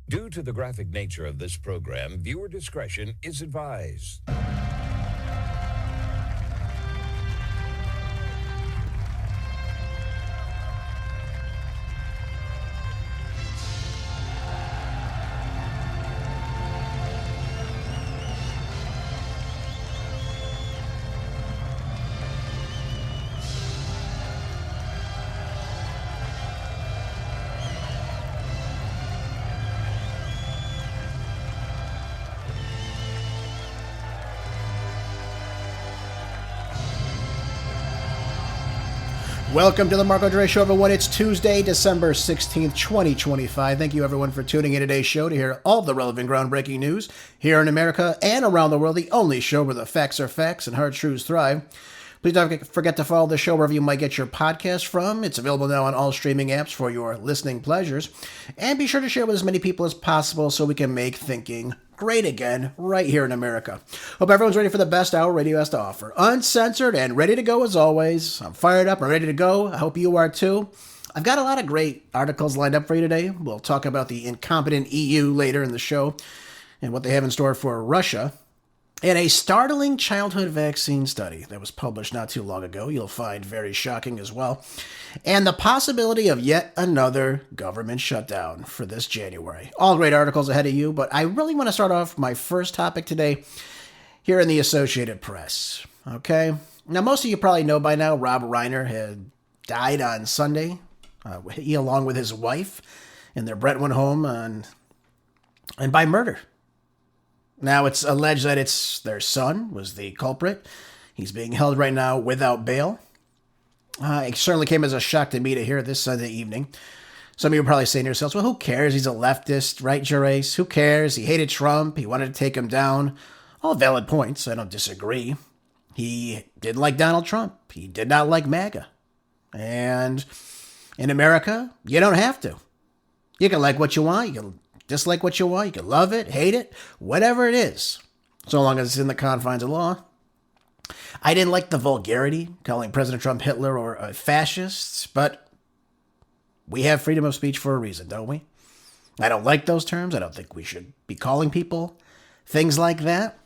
Due to the graphic nature of this program, viewer discretion is advised. Welcome to the Marco Dre Show, everyone. It's Tuesday, December 16th, 2025. Thank you, everyone, for tuning in today's show to hear all the relevant groundbreaking news here in America and around the world, the only show where the facts are facts and hard truths thrive. Please don't forget to follow the show wherever you might get your podcast from. It's available now on all streaming apps for your listening pleasures. And be sure to share with as many people as possible so we can make thinking great again right here in America. Hope everyone's ready for the best hour radio has to offer. Uncensored and ready to go as always. I'm fired up and ready to go. I hope you are too. I've got a lot of great articles lined up for you today. We'll talk about the incompetent EU later in the show and what they have in store for Russia. And a startling childhood vaccine study that was published not too long ago, you'll find very shocking as well. And the possibility of yet another government shutdown for this January. All great articles ahead of you, but I really want to start off my first topic today here in the Associated Press. Okay? Now, most of you probably know by now, Rob Reiner had died on Sunday, he along with his wife in their Brentwood home and by murder. Now, it's alleged that their son was the culprit. He's being held right now without bail. It certainly came as a shock to me to hear this Sunday evening. Some of you are probably saying to yourselves, well, who cares? He's a leftist, right, Gervais? Who cares? He hated Trump. He wanted to take him down. All valid points. I don't disagree. He didn't like Donald Trump. He did not like MAGA. And in America, you don't have to. You can like what you want. You can dislike what you want. You can love it, hate it, whatever it is, so long as it's in the confines of law. I didn't like the vulgarity, calling President Trump Hitler or a fascist, but we have freedom of speech for a reason, don't we? I don't like those terms. I don't think we should be calling people things like that.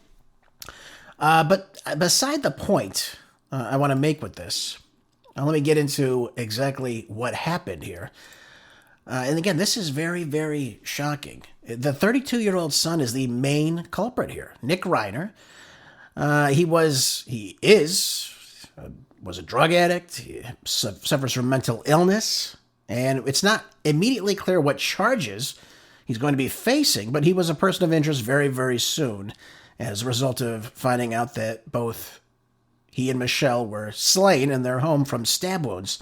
But beside the point I want to make with this, let me get into exactly what happened here. And again, this is very, very shocking. The 32-year-old son is the main culprit here. Nick Reiner. He was a drug addict. He suffers from mental illness. And it's not immediately clear what charges he's going to be facing, but he was a person of interest very, very soon as a result of finding out that both he and Michelle were slain in their home from stab wounds.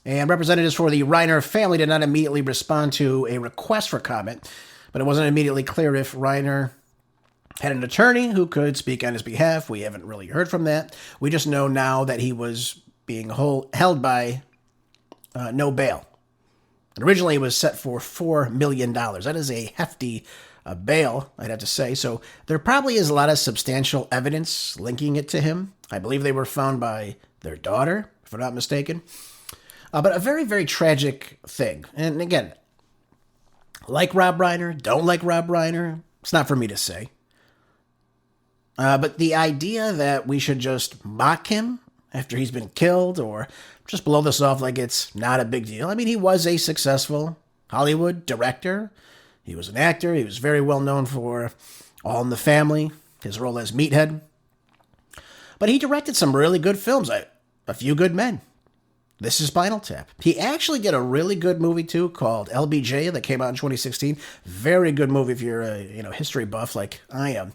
And representatives for the Reiner family did not immediately respond to a request for comment, but it wasn't immediately clear if Reiner had an attorney who could speak on his behalf. We haven't really heard from that. We just know now that he was being held by no bail. And originally, it was set for $4 million. That is a hefty bail, I'd have to say. So there probably is a lot of substantial evidence linking it to him. I believe they were found by their daughter, if I'm not mistaken. But a very, very tragic thing. And again, like Rob Reiner, don't like Rob Reiner, it's not for me to say. But the idea that we should just mock him after he's been killed or just blow this off like it's not a big deal. I mean, he was a successful Hollywood director. He was an actor. He was very well known for All in the Family, his role as Meathead. But he directed some really good films, A Few Good Men. This is Spinal Tap. He actually did a really good movie, too, called LBJ that came out in 2016. Very good movie if you're a history buff like I am.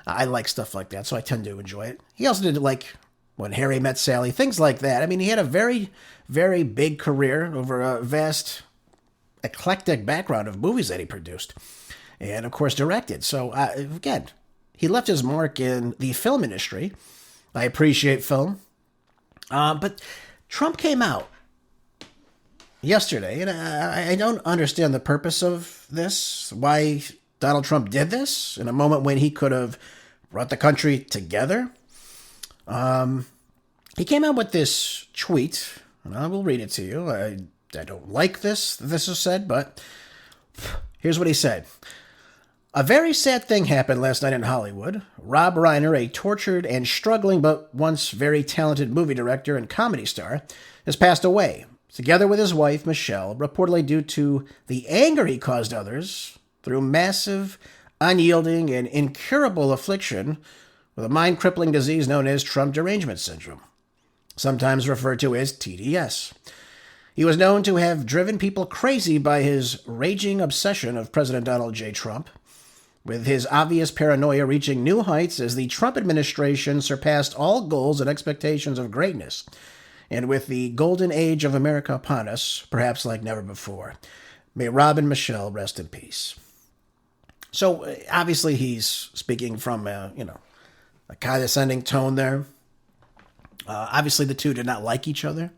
I like stuff like that, so I tend to enjoy it. He also did, like, When Harry Met Sally, things like that. I mean, he had a very, very big career over a vast, eclectic background of movies that he produced. And, of course, directed. So, again, he left his mark in the film industry. I appreciate film. But Trump came out yesterday, and I don't understand the purpose of this, why Donald Trump did this in a moment when he could have brought the country together. He came out with this tweet, and I will read it to you. I don't like this is said, but Here's what he said. A very sad thing happened last night in Hollywood. Rob Reiner, a tortured and struggling but once very talented movie director and comedy star, has passed away, together with his wife, Michelle, reportedly due to the anger he caused others through massive, unyielding, and incurable affliction with a mind-crippling disease known as Trump derangement syndrome, sometimes referred to as TDS. He was known to have driven people crazy by his raging obsession of President Donald J. Trump, with his obvious paranoia reaching new heights as the Trump administration surpassed all goals and expectations of greatness, and with the golden age of America upon us, perhaps like never before. May Rob and Michelle rest in peace. So, obviously, he's speaking from, a condescending tone there. Obviously, the two did not like each other.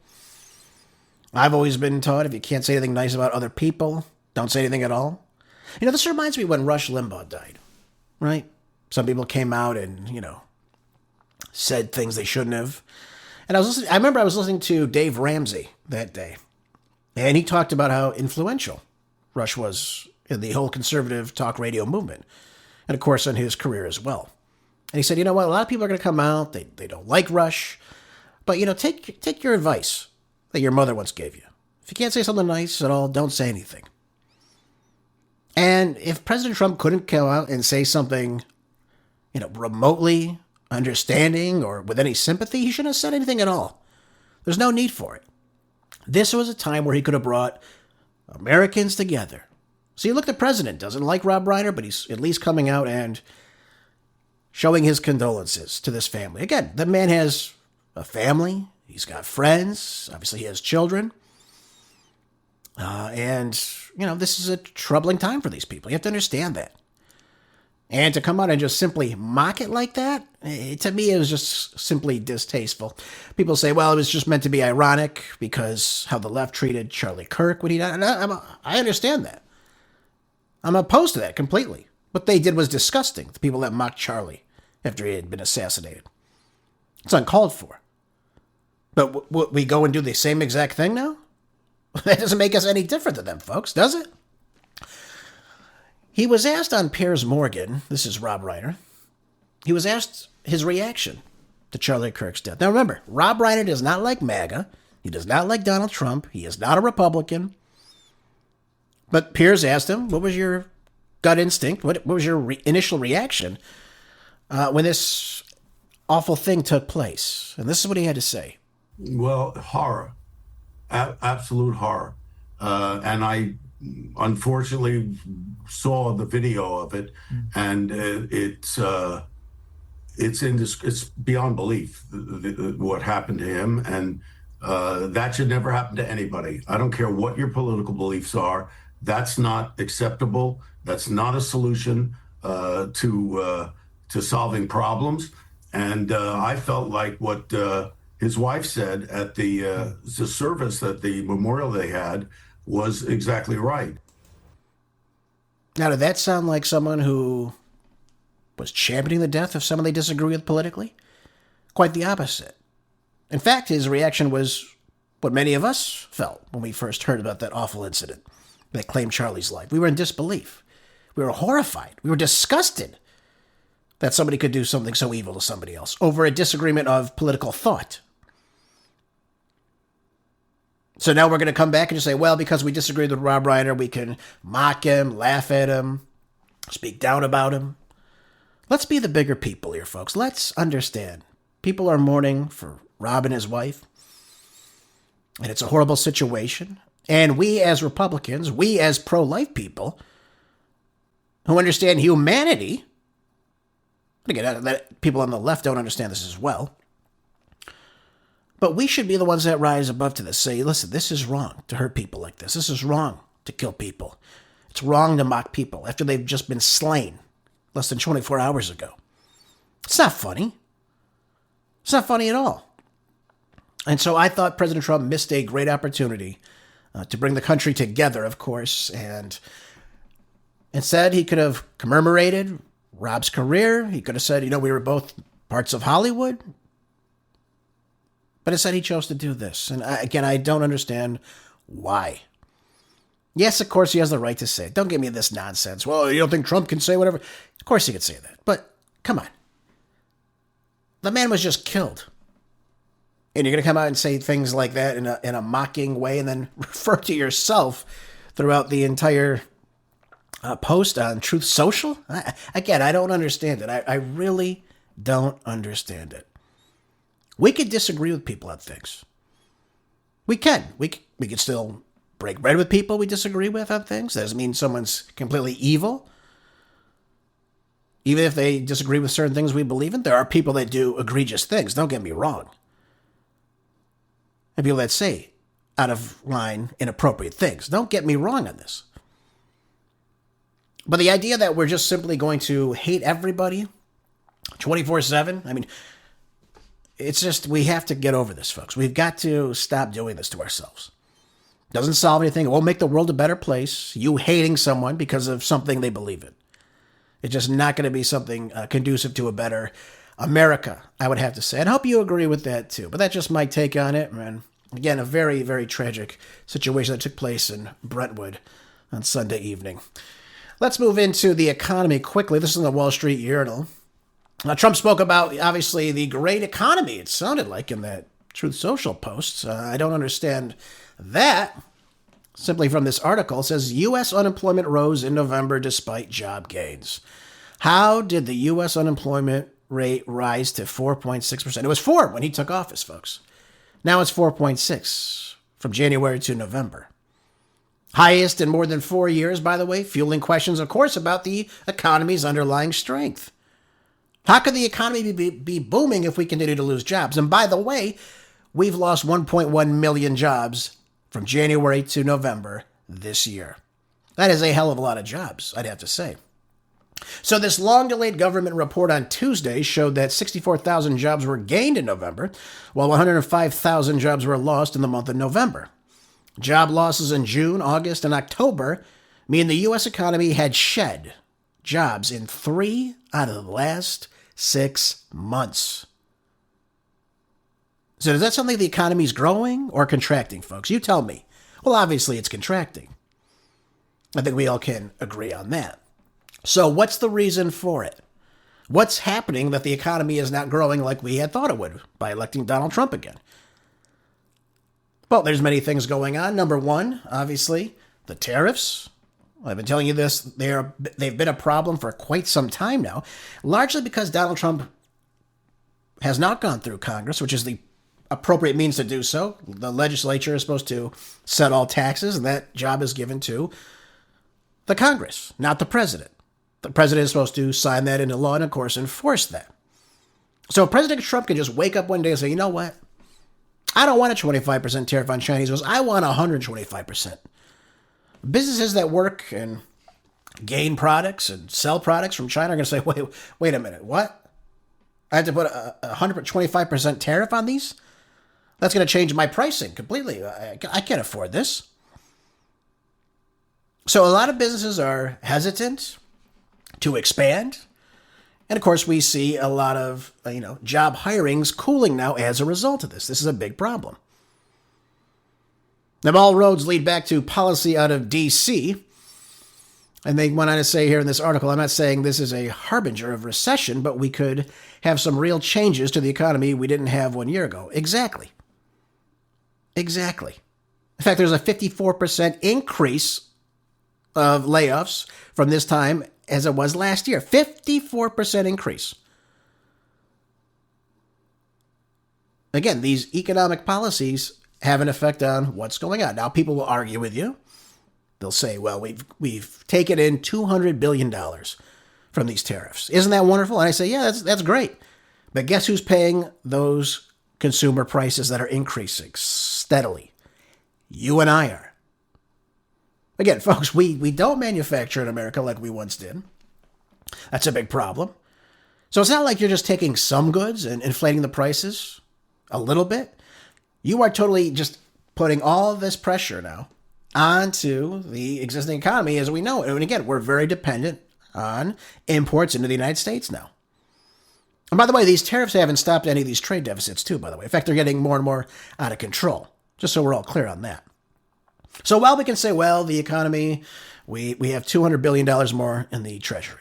I've always been taught if you can't say anything nice about other people, don't say anything at all. This reminds me when Rush Limbaugh died, right? Some people came out and, said things they shouldn't have. And I remember I was listening to Dave Ramsey that day, and he talked about how influential Rush was in the whole conservative talk radio movement, and of course in his career as well. And he said, you know what, a lot of people are going to come out, they don't like Rush, but, take your advice that your mother once gave you. If you can't say something nice at all, don't say anything. And if President Trump couldn't come out and say something, remotely understanding or with any sympathy, he shouldn't have said anything at all. There's no need for it. This was a time where he could have brought Americans together. See, look, the president doesn't like Rob Reiner, but he's at least coming out and showing his condolences to this family. Again, the man has a family. He's got friends. Obviously, he has children. And this is a troubling time for these people. You have to understand that. And to come out and just simply mock it like that, to me, it was just simply distasteful. People say, well, it was just meant to be ironic because how the left treated Charlie Kirk when he died. And I understand that. I'm opposed to that completely. What they did was disgusting, the people that mocked Charlie after he had been assassinated. It's uncalled for. But we go and do the same exact thing now? That doesn't make us any different than them, folks, does it? He was asked on Piers Morgan, this is Rob Reiner, he was asked his reaction to Charlie Kirk's death. Now remember, Rob Reiner does not like MAGA. He does not like Donald Trump. He is not a Republican. But Piers asked him, what was your gut instinct? What was your initial reaction when this awful thing took place? And this is what he had to say. Well, horror. Absolute horror. And I unfortunately saw the video of it, and it's beyond belief what happened to him, and that should never happen to anybody. I don't care what your political beliefs are. That's not acceptable. That's not a solution to solving problems. And I felt like what his wife said at the service, that the memorial they had, was exactly right. Now, did that sound like someone who was championing the death of someone they disagree with politically? Quite the opposite. In fact, his reaction was what many of us felt when we first heard about that awful incident that claimed Charlie's life. We were in disbelief. We were horrified. We were disgusted that somebody could do something so evil to somebody else over a disagreement of political thought. So now we're going to come back and just say, well, because we disagreed with Rob Reiner, we can mock him, laugh at him, speak down about him. Let's be the bigger people here, folks. Let's understand. People are mourning for Rob and his wife, and it's a horrible situation. And we as Republicans, we as pro-life people who understand humanity, again, that people on the left don't understand this as well, but we should be the ones that rise above to this. Say, listen, this is wrong to hurt people like this. This is wrong to kill people. It's wrong to mock people after they've just been slain less than 24 hours ago. It's not funny. It's not funny at all. And so I thought President Trump missed a great opportunity to bring the country together, of course. And instead, he could have commemorated Rob's career. He could have said, we were both parts of Hollywood. But instead, he chose to do this. And again, I don't understand why. Yes, of course, he has the right to say it. Don't give me this nonsense. Well, you don't think Trump can say whatever? Of course he can say that. But come on. The man was just killed. And you're going to come out and say things like that in a mocking way and then refer to yourself throughout the entire post on Truth Social? Again, I don't understand it. I really don't understand it. We could disagree with people on things. We can. We can still break bread with people we disagree with on things. That doesn't mean someone's completely evil. Even if they disagree with certain things we believe in, there are people that do egregious things. Don't get me wrong. And people that say out of line, inappropriate things. Don't get me wrong on this. But the idea that we're just simply going to hate everybody 24/7, I mean, it's just, we have to get over this, folks. We've got to stop doing this to ourselves. Doesn't solve anything. It won't make the world a better place. You hating someone because of something they believe in. It's just not going to be something conducive to a better America, I would have to say. And I hope you agree with that too. But that's just my take on it. And again, a very, very tragic situation that took place in Brentwood on Sunday evening. Let's move into the economy quickly. This is in the Wall Street Journal. Trump spoke about, obviously, the great economy, it sounded like, in that Truth Social post. I don't understand that. Simply from this article, it says, U.S. unemployment rose in November despite job gains. How did the U.S. unemployment rate rise to 4.6%? It was 4 when he took office, folks. Now it's 4.6 from January to November. Highest in more than 4 years, by the way, fueling questions, of course, about the economy's underlying strength. How could the economy be booming if we continue to lose jobs? And by the way, we've lost 1.1 million jobs from January to November this year. That is a hell of a lot of jobs, I'd have to say. So this long-delayed government report on Tuesday showed that 64,000 jobs were gained in November, while 105,000 jobs were lost in the month of November. Job losses in June, August, and October mean the U.S. economy had shed jobs in 3 out of the last 6 months. So does that sound like the economy's growing or contracting, folks? You tell me. Well, obviously it's contracting. I think we all can agree on that. So what's the reason for it? What's happening that the economy is not growing like we had thought it would by electing Donald Trump again? Well, there's many things going on. Number one, obviously, the tariffs. I've been telling you this. They've been a problem for quite some time now, largely because Donald Trump has not gone through Congress, which is the appropriate means to do so. The legislature is supposed to set all taxes, and that job is given to the Congress, not the president. The president is supposed to sign that into law and, of course, enforce that. So President Trump can just wake up one day and say, you know what? I don't want a 25% tariff on Chinese goods. I want 125%. Businesses that work and gain products and sell products from China are going to say, wait a minute, what? I have to put a 125% tariff on these? That's going to change my pricing completely. I can't afford this. So a lot of businesses are hesitant to expand. And of course, we see a lot of, job hirings cooling now as a result of this. This is a big problem. Now, all roads lead back to policy out of D.C. And they went on to say here in this article, I'm not saying this is a harbinger of recession, but we could have some real changes to the economy we didn't have 1 year ago. Exactly. In fact, there's a 54% increase of layoffs from this time as it was last year. 54% increase. Again, these economic policies have an effect on what's going on. Now, people will argue with you. They'll say, well, we've taken in $200 billion from these tariffs. Isn't that wonderful? And I say, yeah, that's great. But guess who's paying those consumer prices that are increasing steadily? You and I are. Again, folks, we don't manufacture in America like we once did. That's a big problem. So it's not like you're just taking some goods and inflating the prices a little bit. You are totally just putting all of this pressure now onto the existing economy as we know it. And again, we're very dependent on imports into the United States now. And by the way, these tariffs haven't stopped any of these trade deficits too, by the way. In fact, they're getting more and more out of control, just so we're all clear on that. So while we can say, well, the economy, we have $200 billion more in the treasury.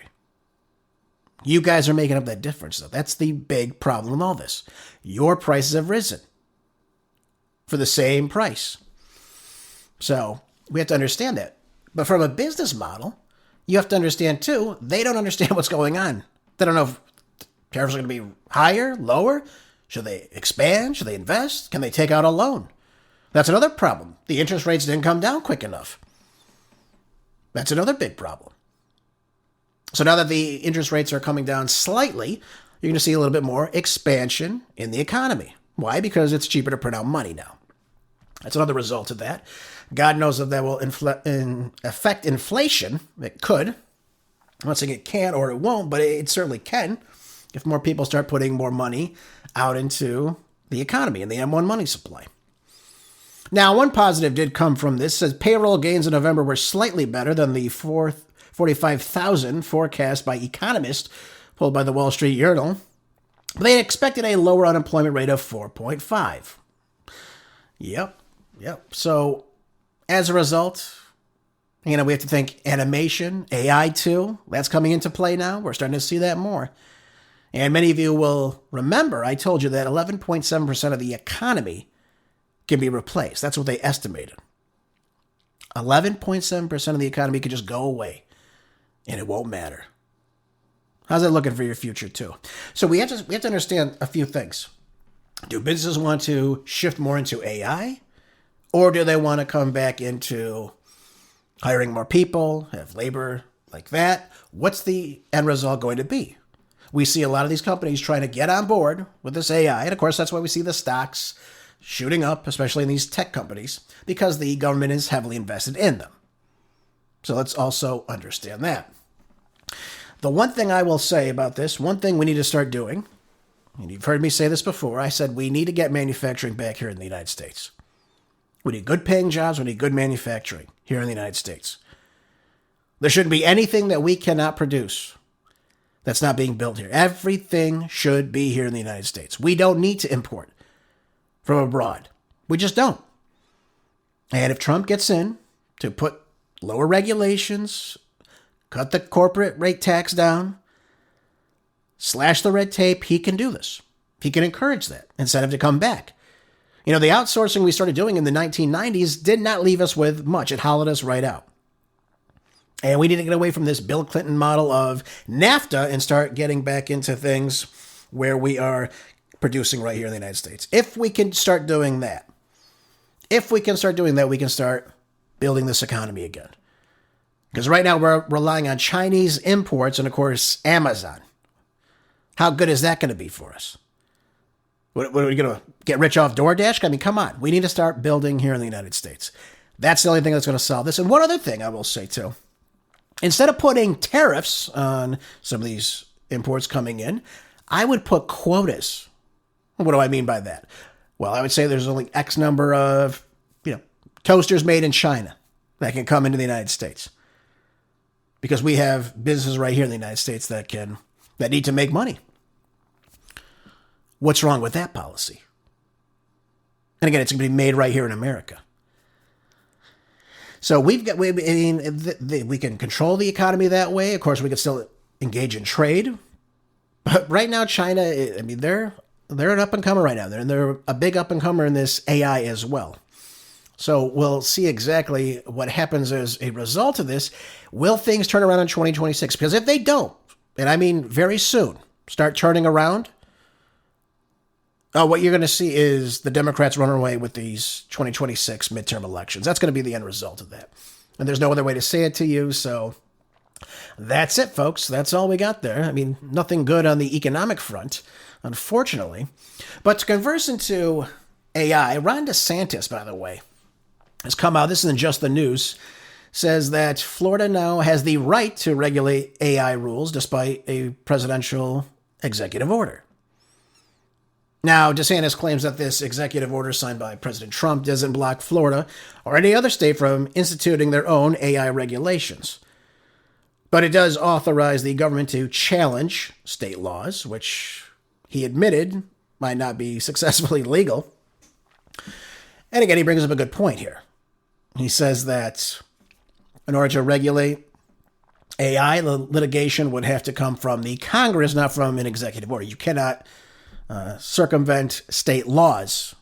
You guys are making up that difference, though. That's the big problem with all this. Your prices have risen for the same price. So we have to understand that. But from a business model, you have to understand, too, they don't understand what's going on. They don't know if tariffs are going to be higher, lower. Should they expand? Should they invest? Can they take out a loan? That's another problem. The interest rates didn't come down quick enough. That's another big problem. So now that the interest rates are coming down slightly, you're going to see a little bit more expansion in the economy. Why? Because it's cheaper to print out money now. That's another result of that. God knows if that will affect inflation. It could. I'm not saying it can or it won't, but it certainly can if more people start putting more money out into the economy and the M1 money supply. Now, one positive did come from this. It says payroll gains in November were slightly better than the 45,000 forecast by economists pulled by the Wall Street Journal. But they expected a lower unemployment rate of 4.5. Yep. So as a result, we have to think animation, AI too. That's coming into play now. We're starting to see that more. And many of you will remember I told you that 11.7% of the economy can be replaced. That's what they estimated. 11.7% of the economy could just go away, and it won't matter. How's that looking for your future, too? So we have to understand a few things. Do businesses want to shift more into AI, or do they want to come back into hiring more people, have labor like that? What's the end result going to be? We see a lot of these companies trying to get on board with this AI, and of course that's why we see the stocks shooting up, especially in these tech companies, because the government is heavily invested in them. So let's also understand that. The one thing I will say about this, one thing we need to start doing, and you've heard me say this before, I said we need to get manufacturing back here in the United States. We need good paying jobs, we need good manufacturing here in the United States. There shouldn't be anything that we cannot produce that's not being built here. Everything should be here in the United States. We don't need to import from abroad. We just don't. And if Trump gets in to put lower regulations, cut the corporate rate tax down, slash the red tape, he can do this. He can encourage that incentive to come back. The outsourcing we started doing in the 1990s did not leave us with much. It hollowed us right out. And we need to get away from this Bill Clinton model of NAFTA and start getting back into things where we are producing right here in the United States. If we can start doing that, we can start building this economy again. Because right now we're relying on Chinese imports and, of course, Amazon. How good is that going to be for us? What are we going to get rich off DoorDash? I mean, come on. We need to start building here in the United States. That's the only thing that's going to solve this. And one other thing I will say, too. Instead of putting tariffs on some of these imports coming in, I would put quotas. What do I mean by that? Well, I would say there's only X number of, toasters made in China that can come into the United States. Because we have businesses right here in the United States that need to make money. What's wrong with that policy? And again, it's going to be made right here in America. So we can control the economy that way. Of course, we can still engage in trade. But right now, China, they're an up-and-comer right now. They're a big up-and-comer in this AI as well. So we'll see exactly what happens as a result of this. Will things turn around in 2026? Because if they don't, and I mean very soon, start turning around, what you're going to see is the Democrats run away with these 2026 midterm elections. That's going to be the end result of that. And there's no other way to say it to you. So that's it, folks. That's all we got there. Nothing good on the economic front, unfortunately. But to converse into AI, Ron DeSantis, by the way, has come out. This isn't just the news. Says that Florida now has the right to regulate AI rules despite a presidential executive order. Now, DeSantis claims that this executive order signed by President Trump doesn't block Florida or any other state from instituting their own AI regulations. But it does authorize the government to challenge state laws, which he admitted might not be successfully legal. And again, he brings up a good point here. He says that in order to regulate AI, the litigation would have to come from the Congress, not from an executive order. You cannot circumvent state laws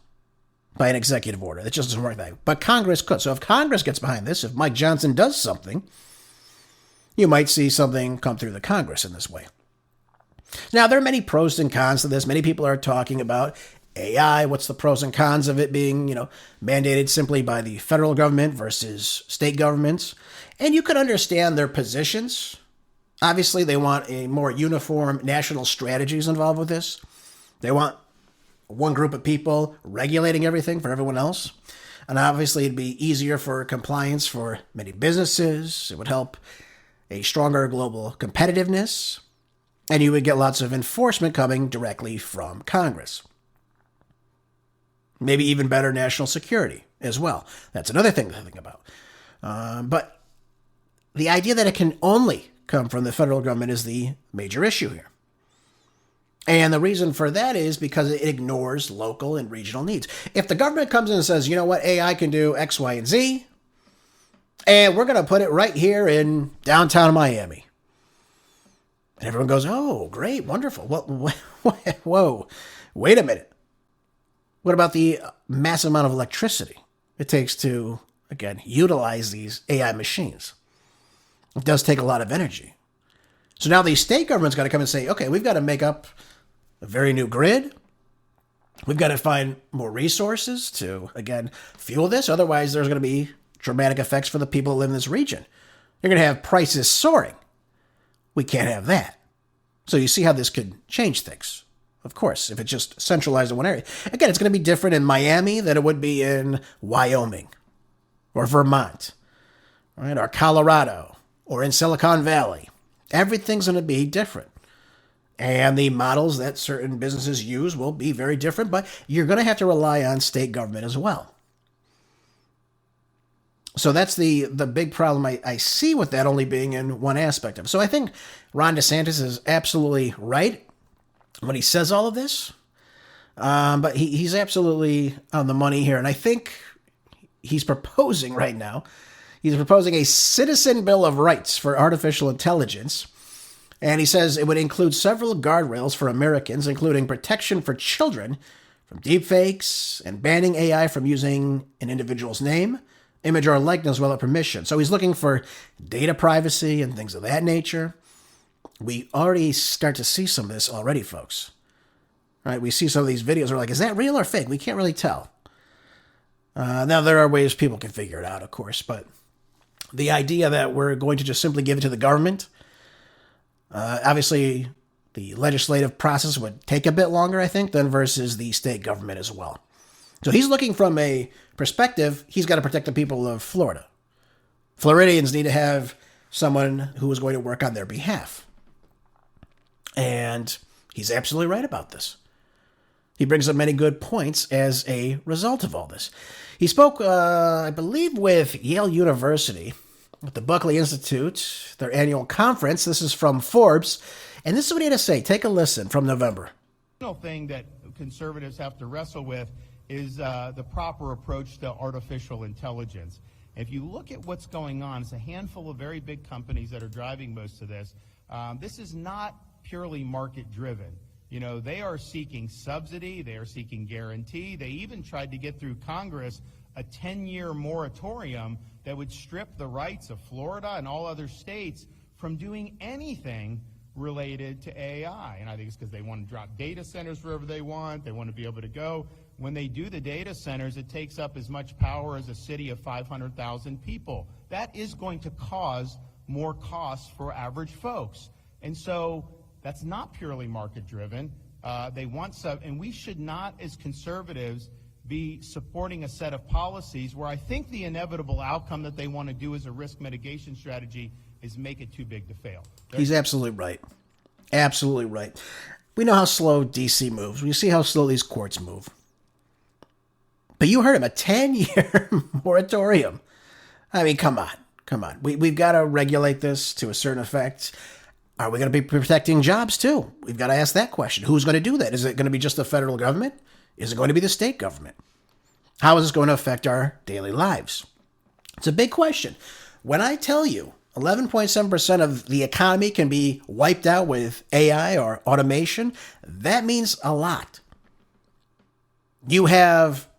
by an executive order. That just doesn't work that way. But Congress could. So if Congress gets behind this, if Mike Johnson does something, you might see something come through the Congress in this way. Now, there are many pros and cons to this. Many people are talking about AI. What's the pros and cons of it being, mandated simply by the federal government versus state governments? And you could understand their positions. Obviously, they want a more uniform national strategies involved with this. They want one group of people regulating everything for everyone else. And obviously, it'd be easier for compliance for many businesses. It would help a stronger global competitiveness. And you would get lots of enforcement coming directly from Congress. Maybe even better national security as well. That's another thing to think about. But the idea that it can only come from the federal government is the major issue here. And the reason for that is because it ignores local and regional needs. If the government comes in and says, you know what, AI can do X, Y, and Z, and we're going to put it right here in downtown Miami. And everyone goes, oh, great, wonderful. Well, whoa, wait a minute. What about the massive amount of electricity it takes to, again, utilize these AI machines? It does take a lot of energy. So now the state government's got to come and say, okay, we've got to make up a very new grid. We've got to find more resources to, again, fuel this. Otherwise, there's going to be dramatic effects for the people that live in this region. You're going to have prices soaring. We can't have that. So you see how this could change things. Of course, if it's just centralized in one area. Again, it's going to be different in Miami than it would be in Wyoming or Vermont, right? Or Colorado or in Silicon Valley. Everything's going to be different. And the models that certain businesses use will be very different, but you're going to have to rely on state government as well. So that's the big problem I see with that only being in one aspect of it. So I think Ron DeSantis is absolutely right when he says all of this. But he's absolutely on the money here. And I think he's proposing right now, he's proposing a citizen bill of rights for artificial intelligence. And he says it would include several guardrails for Americans, including protection for children from deepfakes and banning AI from using an individual's name, image, or likeness without permission. So he's looking for data privacy and things of that nature. We already start to see some of this already, folks. Right? We see some of these videos. We're like, is that real or fake? We can't really tell. Now, there are ways people can figure it out, of course. But the idea that we're going to just simply give it to the government, obviously, the legislative process would take a bit longer, I think, than versus the state government as well. So he's looking from a perspective, he's got to protect the people of Florida. Floridians need to have someone who is going to work on their behalf. And he's absolutely right about this. He brings up many good points as a result of all this. He spoke, I believe, with Yale University, at the Buckley Institute, their annual conference. This is from Forbes. And this is what he had to say. Take a listen from November. The thing that conservatives have to wrestle with is the proper approach to artificial intelligence. If you look at what's going on, it's a handful of very big companies that are driving most of this. This is not purely market-driven. You know, they are seeking subsidy, they are seeking guarantee. They even tried to get through Congress a 10-year moratorium that would strip the rights of Florida and all other states from doing anything related to AI. And I think it's because they want to drop data centers wherever they want. They want to be able to go. When they do the data centers, it takes up as much power as a city of 500,000 people. That is going to cause more costs for average folks. And so that's not purely market-driven. They want some, and we should not, as conservatives, be supporting a set of policies where I think the inevitable outcome that they want to do as a risk mitigation strategy is make it too big to fail. He's absolutely right. Absolutely right. We know how slow D.C. moves. We see how slow these courts move. But you heard him, a 10-year moratorium. I mean, come on. We've got to regulate this to a certain effect. Are we going to be protecting jobs too? We've got to ask that question. Who's going to do that? Is it going to be just the federal government? Is it going to be the state government? How is this going to affect our daily lives? It's a big question. When I tell you 11.7% of the economy can be wiped out with AI or automation, that means a lot. You have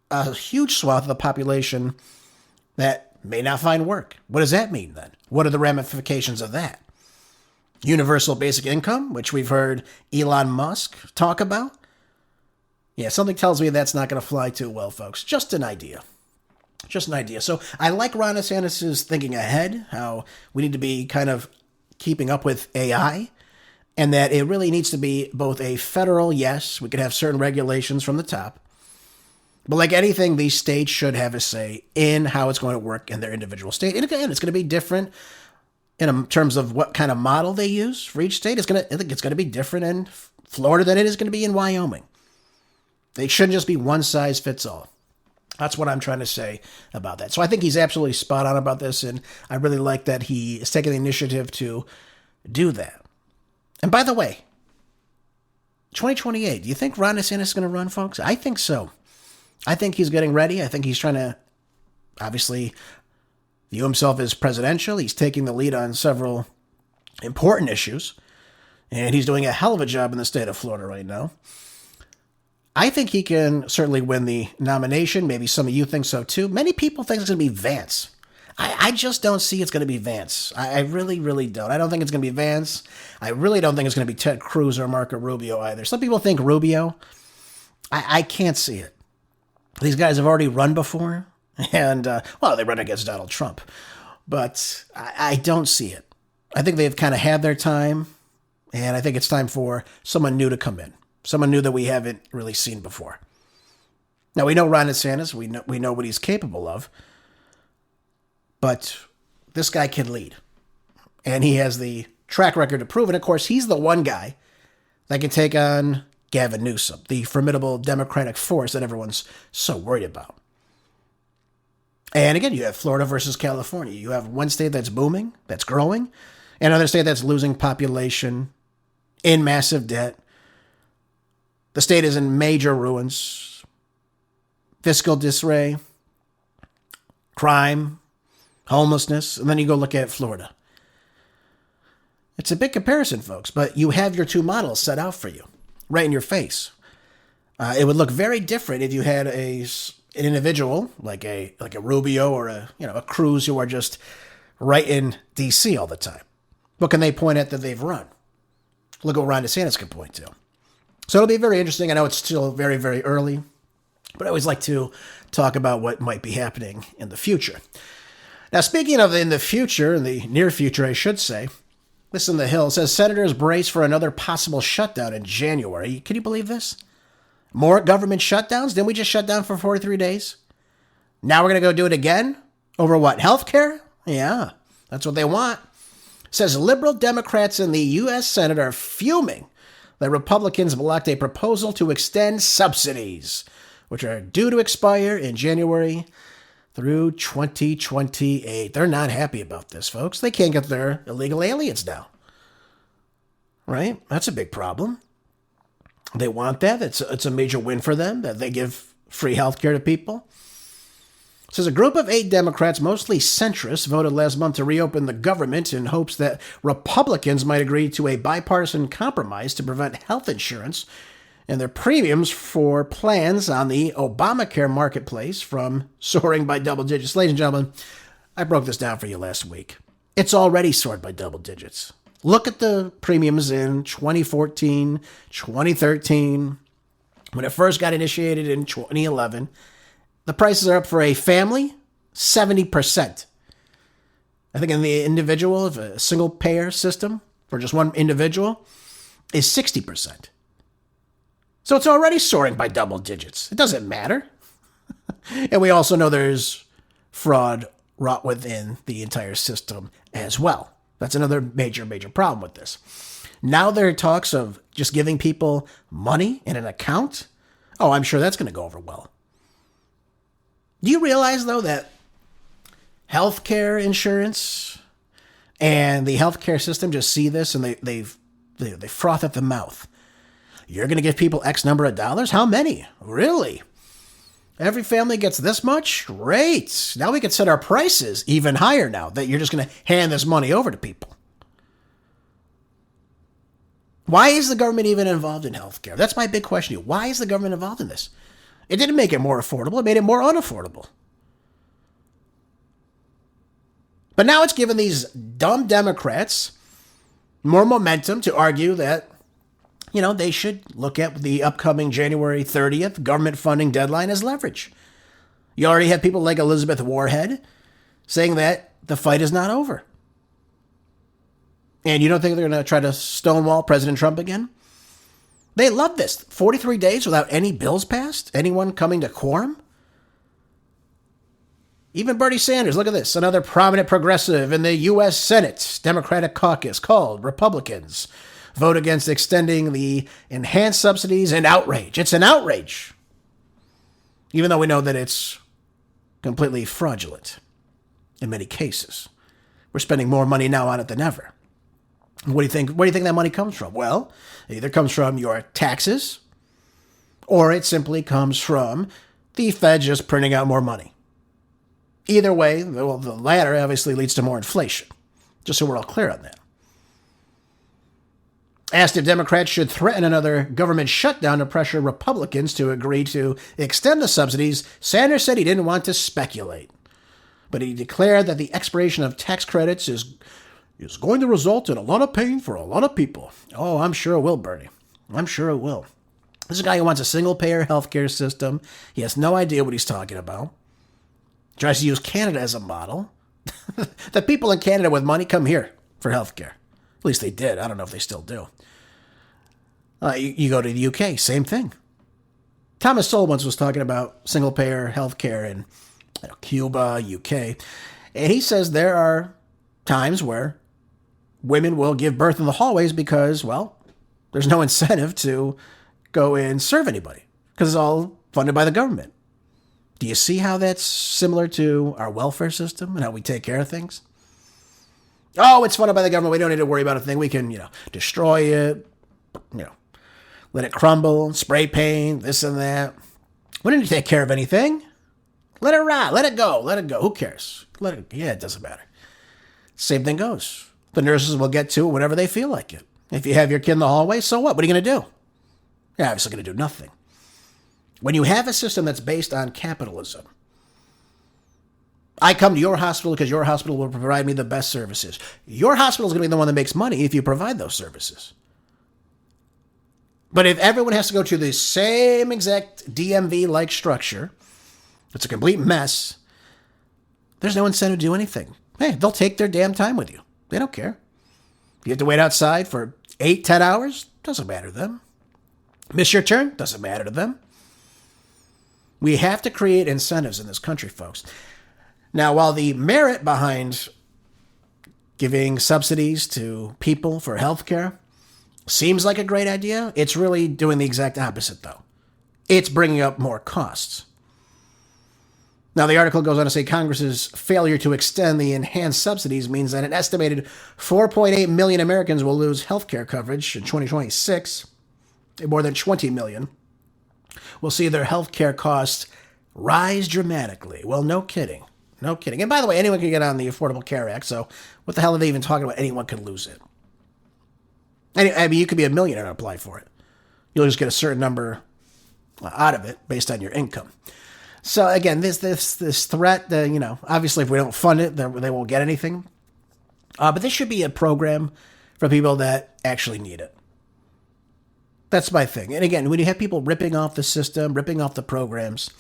a huge swath of the population that may not find work. What does that mean then? What are the ramifications of that? Universal basic income, which we've heard Elon Musk talk about. Yeah, something tells me that's not going to fly too well, folks. Just an idea. Just an idea. So I like Ron DeSantis' thinking ahead, how we need to be kind of keeping up with AI, and that it really needs to be both a federal, yes, we could have certain regulations from the top, but like anything, these states should have a say in how it's going to work in their individual state. And again, it's going to be different in terms of what kind of model they use for each state. I think it's going to be different in Florida than it is going to be in Wyoming. They shouldn't just be one size fits all. That's what I'm trying to say about that. So I think he's absolutely spot on about this, and I really like that he is taking the initiative to do that. And by the way, 2028, do you think Ron DeSantis is going to run, folks? I think so. I think he's getting ready. I think he's trying to, obviously, view himself as presidential. He's taking the lead on several important issues, and he's doing a hell of a job in the state of Florida right now. I think he can certainly win the nomination. Maybe some of you think so too. Many people think it's going to be Vance. I just don't see it's going to be Vance. I really, really don't. I don't think it's going to be Vance. I really don't think it's going to be Ted Cruz or Marco Rubio either. Some people think Rubio. I can't see it. These guys have already run before. And, they run against Donald Trump. But I don't see it. I think they've kind of had their time. And I think it's time for someone new to come in. Someone new that we haven't really seen before. Now, we know Ron DeSantis. We know what he's capable of. But this guy can lead. And he has the track record to prove it. Of course, he's the one guy that can take on Gavin Newsom, the formidable Democratic force that everyone's so worried about. And again, you have Florida versus California. You have one state that's booming, that's growing, and another state that's losing population, in massive debt. The state is in major ruins, fiscal disarray, crime, homelessness, and then you go look at Florida. It's a big comparison, folks, but you have your two models set out for you, right in your face. It would look very different if you had an individual like a Rubio or a Cruz who are just right in D.C. all the time. What can they point at that they've run? Look what Ron DeSantis can point to. So it'll be very interesting. I know it's still very, very early, but I always like to talk about what might be happening in the future. Now, speaking of in the future, in the near future, I should say, this in the Hill says senators brace for another possible shutdown in January. Can you believe this? More government shutdowns? Didn't we just shut down for 43 days? Now we're going to go do it again? Over what? Healthcare? Yeah, that's what they want. It says liberal Democrats in the U.S. Senate are fuming that Republicans blocked a proposal to extend subsidies, which are due to expire in January through 2028. They're not happy about this, folks. They can't get their illegal aliens now. Right? That's a big problem. They want that. It's a major win for them that they give free health care to people. It says a group of 8 Democrats, mostly centrists, voted last month to reopen the government in hopes that Republicans might agree to a bipartisan compromise to prevent health insurance and their premiums for plans on the Obamacare marketplace from soaring by double digits. Ladies and gentlemen, I broke this down for you last week. It's already soared by double digits. Look at the premiums in 2014, 2013, when it first got initiated in 2011. The prices are up for a family, 70%. I think in the individual, if a single payer system for just one individual is 60%. So it's already soaring by double digits. It doesn't matter. And we also know there's fraud wrought within the entire system as well. That's another major, major problem with this. Now there are talks of just giving people money in an account. Oh, I'm sure that's going to go over well. Do you realize, though, that healthcare insurance and the healthcare system just see this and they froth at the mouth? You're going to give people X number of dollars? How many? Really? Every family gets this much? Great. Now we can set our prices even higher now that you're just going to hand this money over to people. Why is the government even involved in healthcare? That's my big question here. Why is the government involved in this? It didn't make it more affordable. It made it more unaffordable. But now it's given these dumb Democrats more momentum to argue that, they should look at the upcoming January 30th government funding deadline as leverage. You already have people like Elizabeth Warhead saying that the fight is not over. And you don't think they're going to try to stonewall President Trump again? They love this. 43 days without any bills passed? Anyone coming to quorum? Even Bernie Sanders, look at this. Another prominent progressive in the U.S. Senate Democratic caucus called Republicans vote against extending the enhanced subsidies in outrage. It's an outrage. Even though we know that it's completely fraudulent in many cases. We're spending more money now on it than ever. What do you think? Where do you think that money comes from? Well, it either comes from your taxes, or it simply comes from the Fed just printing out more money. Either way, the latter obviously leads to more inflation. Just so we're all clear on that. Asked if Democrats should threaten another government shutdown to pressure Republicans to agree to extend the subsidies, Sanders said he didn't want to speculate. But he declared that the expiration of tax credits is going to result in a lot of pain for a lot of people. Oh, I'm sure it will, Bernie. I'm sure it will. This is a guy who wants a single-payer healthcare system. He has no idea what he's talking about. Tries to use Canada as a model. The people in Canada with money come here for healthcare. At least they did. I don't know if they still do. You go to the UK, same thing. Thomas Sowell once was talking about single-payer healthcare in Cuba, UK. And he says there are times where women will give birth in the hallways because, well, there's no incentive to go and serve anybody because it's all funded by the government. Do you see how that's similar to our welfare system and how we take care of things? Oh, it's funded by the government. We don't need to worry about a thing. We can, destroy it, let it crumble, spray paint, this and that. We don't need to take care of anything. Let it rot. Let it go. Let it go. Who cares? It doesn't matter. Same thing goes. The nurses will get to it whenever they feel like it. If you have your kid in the hallway, so what? What are you going to do? You're obviously going to do nothing. When you have a system that's based on capitalism, I come to your hospital because your hospital will provide me the best services. Your hospital is going to be the one that makes money if you provide those services. But if everyone has to go to the same exact DMV-like structure, it's a complete mess, there's no incentive to do anything. Hey, they'll take their damn time with you. They don't care. You have to wait outside for 8-10 hours? Doesn't matter to them. Miss your turn? Doesn't matter to them. We have to create incentives in this country, folks. Now, while the merit behind giving subsidies to people for healthcare seems like a great idea, it's really doing the exact opposite, though. It's bringing up more costs. Now, the article goes on to say Congress's failure to extend the enhanced subsidies means that an estimated 4.8 million Americans will lose healthcare coverage in 2026. More than 20 million will see their healthcare costs rise dramatically. Well, no kidding. No kidding. And by the way, anyone can get on the Affordable Care Act, so what the hell are they even talking about? Anyone could lose it. You could be a millionaire and apply for it. You'll just get a certain number out of it based on your income. So again, this threat, obviously if we don't fund it, they won't get anything. But this should be a program for people that actually need it. That's my thing. And again, when you have people ripping off the system, ripping off the programs,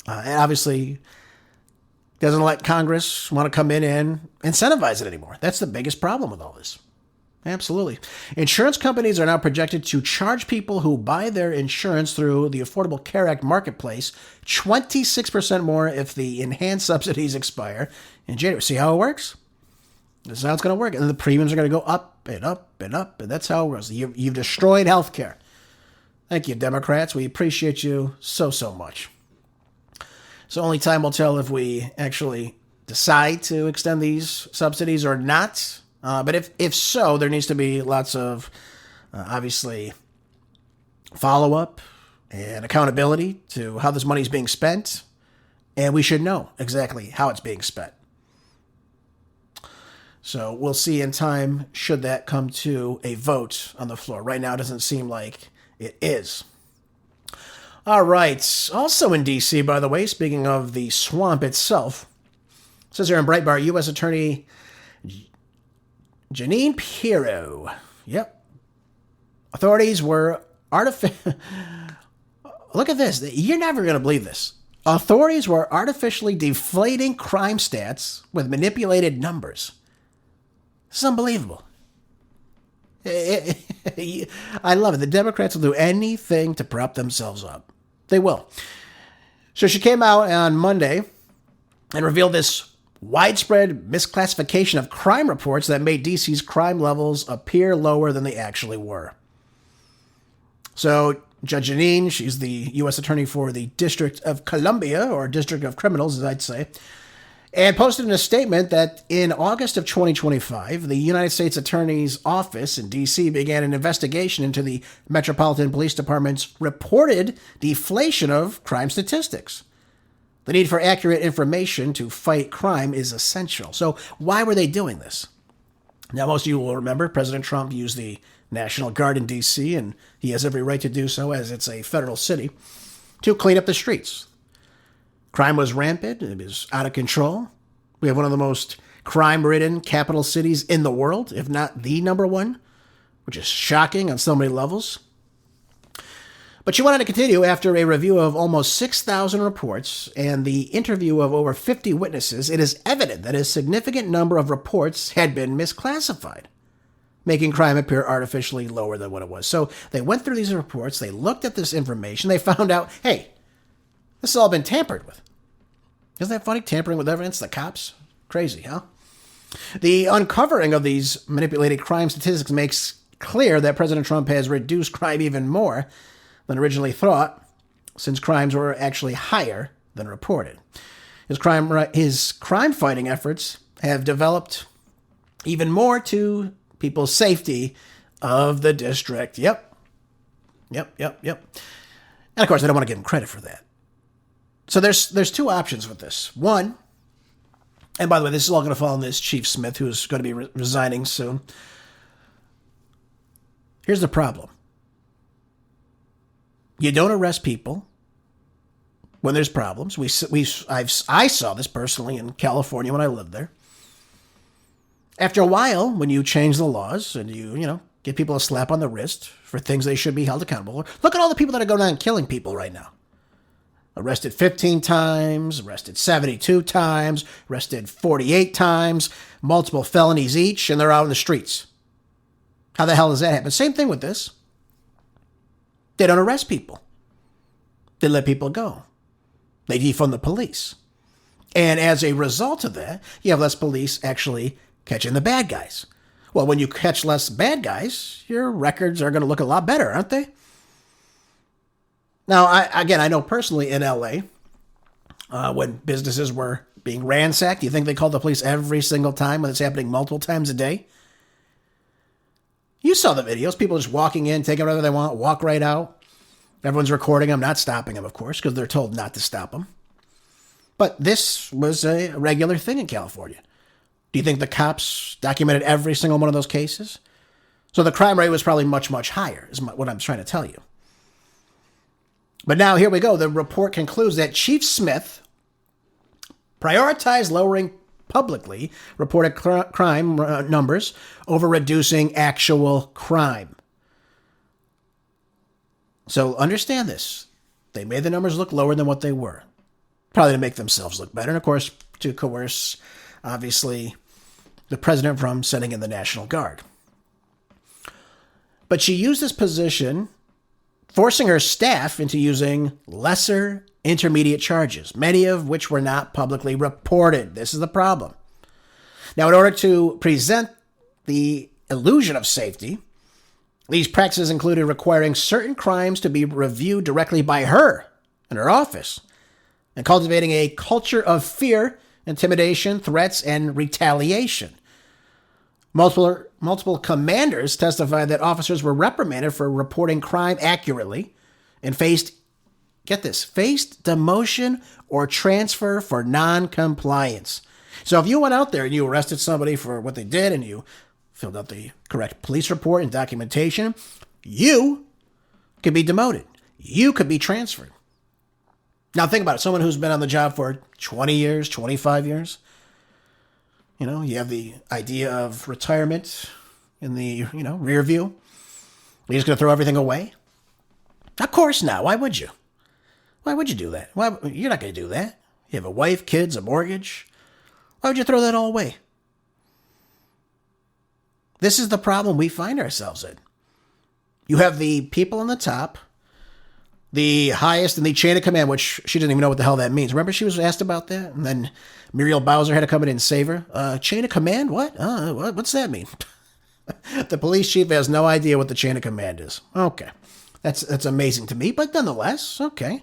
and obviously doesn't let Congress want to come in and incentivize it anymore. That's the biggest problem with all this. Absolutely. Insurance companies are now projected to charge people who buy their insurance through the Affordable Care Act marketplace 26% more if the enhanced subsidies expire in January. See how it works? This is how it's going to work. And the premiums are going to go up and up and up. And that's how it works. You've destroyed healthcare. Thank you, Democrats. We appreciate you so much. So only time will tell if we actually decide to extend these subsidies or not. But if so, there needs to be lots of, obviously, follow-up and accountability to how this money is being spent, and we should know exactly how it's being spent. So we'll see in time should that come to a vote on the floor. Right now, it doesn't seem like it is. All right. Also in D.C., by the way, speaking of the swamp itself, it says here in Breitbart, U.S. Attorney Jeanine Pirro. Yep. Authorities were Look at this. You're never going to believe this. Authorities were artificially deflating crime stats with manipulated numbers. This is unbelievable. I love it. The Democrats will do anything to prop themselves up. They will. So she came out on Monday and revealed this widespread misclassification of crime reports that made DC's crime levels appear lower than they actually were. So Judge Jeanine, she's the U.S. Attorney for the District of Columbia, or District of Criminals, as I'd say, and posted in a statement that in August of 2025, the United States Attorney's Office in D.C. began an investigation into the Metropolitan Police Department's reported deflation of crime statistics. The need for accurate information to fight crime is essential. So why were they doing this? Now, most of you will remember President Trump used the National Guard in D.C., and he has every right to do so as it's a federal city, to clean up the streets. Crime was rampant. It was out of control. We have one of the most crime-ridden capital cities in the world, if not the number one, which is shocking on so many levels. But she wanted to continue after a review of almost 6,000 reports and the interview of over 50 witnesses. It is evident that a significant number of reports had been misclassified, making crime appear artificially lower than what it was. So they went through these reports, they looked at this information, they found out, hey, this has all been tampered with. Isn't that funny? Tampering with evidence, the cops? Crazy, huh? The uncovering of these manipulated crime statistics makes clear that President Trump has reduced crime even more than originally thought, since crimes were actually higher than reported. His crime-fighting efforts have developed even more to people's safety of the district. Yep. And of course, I don't want to give him credit for that. So there's two options with this. One, and by the way, this is all going to fall on this Chief Smith, who's going to be resigning soon. Here's the problem. You don't arrest people when there's problems. I saw this personally in California when I lived there. After a while, when you change the laws and you give people a slap on the wrist for things they should be held accountable for, look at all the people that are going on killing people right now. Arrested 15 times, arrested 72 times, arrested 48 times, multiple felonies each, and they're out in the streets. How the hell does that happen? Same thing with this. They don't arrest people. They let people go. They defund the police. And as a result of that, you have less police actually catching the bad guys. Well, when you catch less bad guys, your records are going to look a lot better, aren't they? Now, I know personally in L.A., when businesses were being ransacked, you think they called the police every single time when it's happening multiple times a day? You saw the videos. People just walking in, taking whatever they want, walk right out. Everyone's recording them, not stopping them, of course, because they're told not to stop them. But this was a regular thing in California. Do you think the cops documented every single one of those cases? So the crime rate was probably much, much higher, is what I'm trying to tell you. But now here we go. The report concludes that Chief Smith prioritized lowering publicly reported crime numbers over reducing actual crime. So understand this. They made the numbers look lower than what they were. Probably to make themselves look better. And of course, to coerce, obviously, the president from sending in the National Guard. But she used this position, forcing her staff into using lesser intermediate charges, many of which were not publicly reported. This is the problem. Now, in order to present the illusion of safety, these practices included requiring certain crimes to be reviewed directly by her in her office and cultivating a culture of fear, intimidation, threats, and retaliation. Multiple commanders testified that officers were reprimanded for reporting crime accurately and faced get this, faced demotion or transfer for non-compliance. So if you went out there and you arrested somebody for what they did and you filled out the correct police report and documentation, you could be demoted. You could be transferred. Now think about it. Someone who's been on the job for 20 years, 25 years. You know, you have the idea of retirement in the, rear view. You're just going to throw everything away? Of course not. Why would you? Why would you do that? You're not going to do that. You have a wife, kids, a mortgage. Why would you throw that all away? This is the problem we find ourselves in. You have the people on the top, the highest in the chain of command, which she didn't even know what the hell that means. Remember she was asked about that? And then Muriel Bowser had to come in and save her. Chain of command? What? What's that mean? The police chief has no idea what the chain of command is. Okay. That's amazing to me, but nonetheless, okay.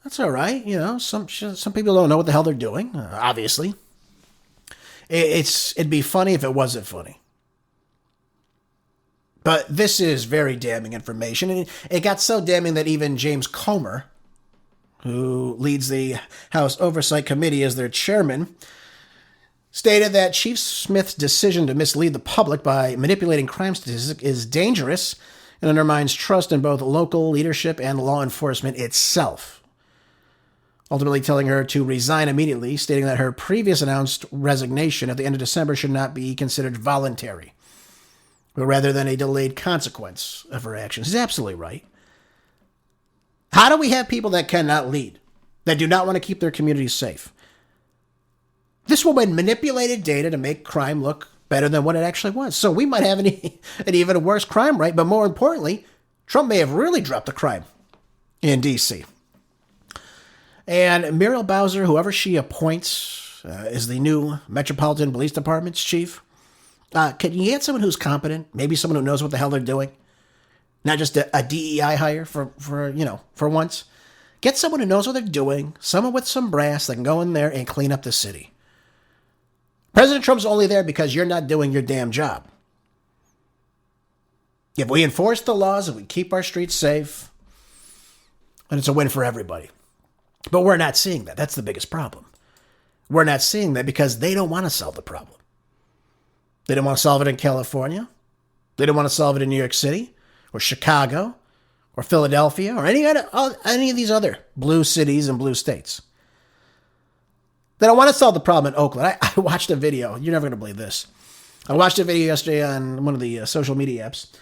That's all right. Some people don't know what the hell they're doing, obviously. It'd be funny if it wasn't funny. But this is very damning information. And it got so damning that even James Comer, who leads the House Oversight Committee as their chairman, stated that Chief Smith's decision to mislead the public by manipulating crime statistics is dangerous and undermines trust in both local leadership and law enforcement itself. Ultimately telling her to resign immediately, stating that her previous announced resignation at the end of December should not be considered voluntary, but rather than a delayed consequence of her actions. He's absolutely right. How do we have people that cannot lead, that do not want to keep their communities safe? This woman manipulated data to make crime look better than what it actually was. So we might have an even worse crime rate, but more importantly, Trump may have really dropped the crime in D.C. And Muriel Bowser, whoever she appoints, is the new Metropolitan Police Department's chief. Can you get someone who's competent? Maybe someone who knows what the hell they're doing? Not just a DEI hire for once. Get someone who knows what they're doing, someone with some brass that can go in there and clean up the city. President Trump's only there because you're not doing your damn job. If we enforce the laws, if we keep our streets safe, then it's a win for everybody. But we're not seeing that. That's the biggest problem. We're not seeing that because they don't want to solve the problem. They don't want to solve it in California. They don't want to solve it in New York City or Chicago or Philadelphia or any of these other blue cities and blue states. They don't want to solve the problem in Oakland. I watched a video. You're never going to believe this. I watched a video yesterday on one of the social media apps.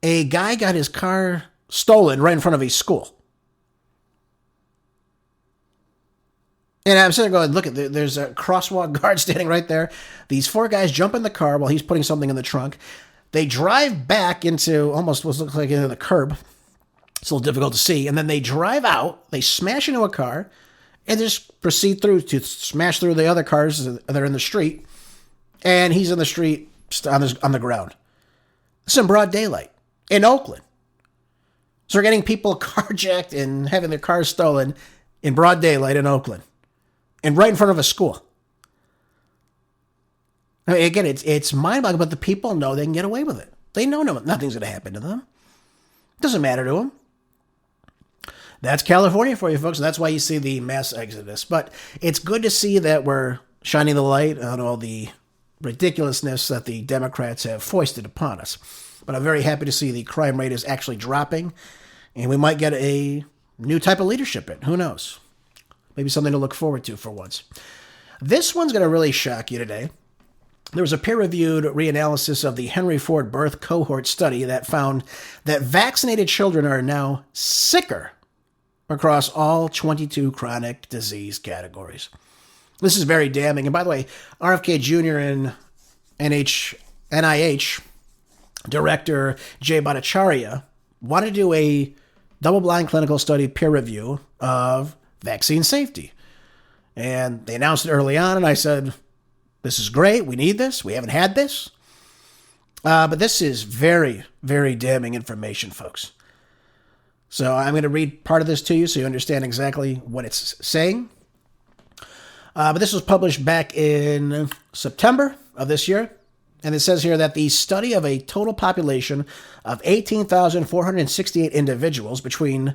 A guy got his car stolen right in front of a school. And I'm sitting there going, look, there's a crosswalk guard standing right there. These four guys jump in the car while he's putting something in the trunk. They drive back into almost what looks like into the curb. It's a little difficult to see. And then they drive out. They smash into a car and just proceed to smash through the other cars that are in the street. And he's in the street on the ground. It's in broad daylight in Oakland. So we're getting people carjacked and having their cars stolen in broad daylight in Oakland. And right in front of a school. I mean, again, it's mind-boggling, but the people know they can get away with it. They know nothing's going to happen to them. It doesn't matter to them. That's California for you, folks. And that's why you see the mass exodus. But it's good to see that we're shining the light on all the ridiculousness that the Democrats have foisted upon us. But I'm very happy to see the crime rate is actually dropping. And we might get a new type of leadership in. Who knows? Maybe something to look forward to for once. This one's going to really shock you today. There was a peer-reviewed reanalysis of the Henry Ford birth cohort study that found that vaccinated children are now sicker across all 22 chronic disease categories. This is very damning. And by the way, RFK Jr. and NIH Director Jay Bhattacharya want to do a double-blind clinical study peer review of vaccine safety. And they announced it early on, and I said, this is great. We need this. We haven't had this. But this is very, very damning information, folks. So I'm going to read part of this to you so you understand exactly what it's saying. But this was published back in September of this year. And it says here that the study of a total population of 18,468 individuals between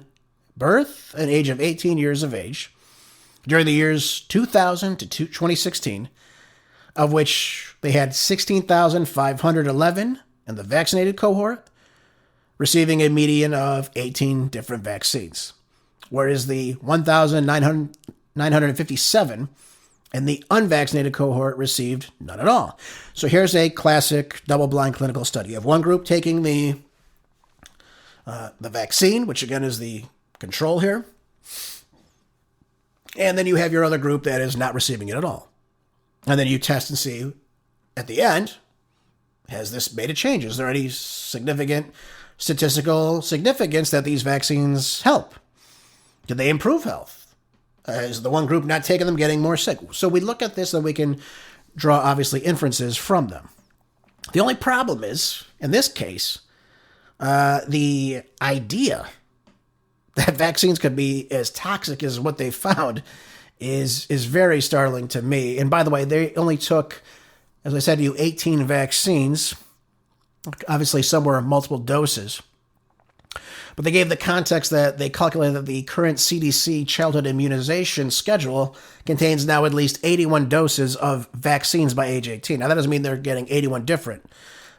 birth and age of 18 years of age during the years 2000 to 2016, of which they had 16,511 in the vaccinated cohort, receiving a median of 18 different vaccines, whereas the 1,957 in the unvaccinated cohort received none at all. So here's a classic double-blind clinical study of one group taking the vaccine, which again is the control here, and then you have your other group that is not receiving it at all. And then you test and see at the end, has this made a change? Is there any significant statistical significance that these vaccines help? Did they improve health? Is the one group not taking them getting more sick? So we look at this and we can draw, obviously, inferences from them. The only problem is, in this case, the idea that vaccines could be as toxic as what they found is very startling to me. And by the way, they only took, as I said to you, 18 vaccines. Obviously, some were multiple doses. But they gave the context that they calculated that the current CDC childhood immunization schedule contains now at least 81 doses of vaccines by age 18. Now, that doesn't mean they're getting 81 different